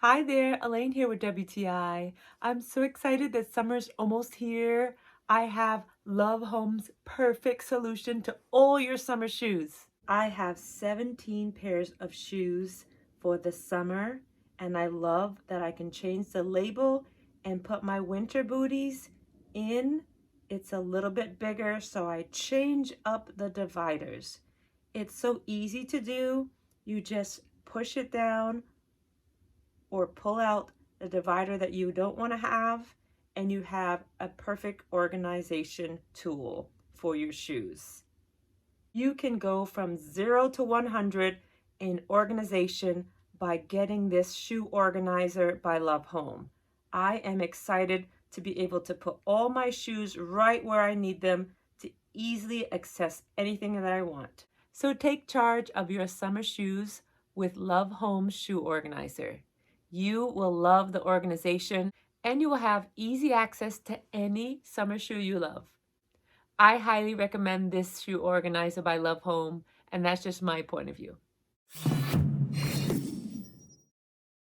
Hi there, Elaine here with WTI. I'm so excited that summer's almost here. I have Love Home's perfect solution to all your summer shoes. I have 17 pairs of shoes for the summer, and I love that I can change the label and put my winter booties in. It's a little bit bigger, so I change up the dividers. It's so easy to do. You just push it down or pull out the divider that you don't want to have, and you have a perfect organization tool for your shoes. You can go from 0 to 100 in organization by getting this shoe organizer by Love Home. I am excited to be able to put all my shoes right where I need them to easily access anything that I want. So take charge of your summer shoes with Love Home Shoe Organizer. You will love the organization and you will have easy access to any summer shoe you love. I highly recommend this shoe organizer by Love Home, and that's just my point of view.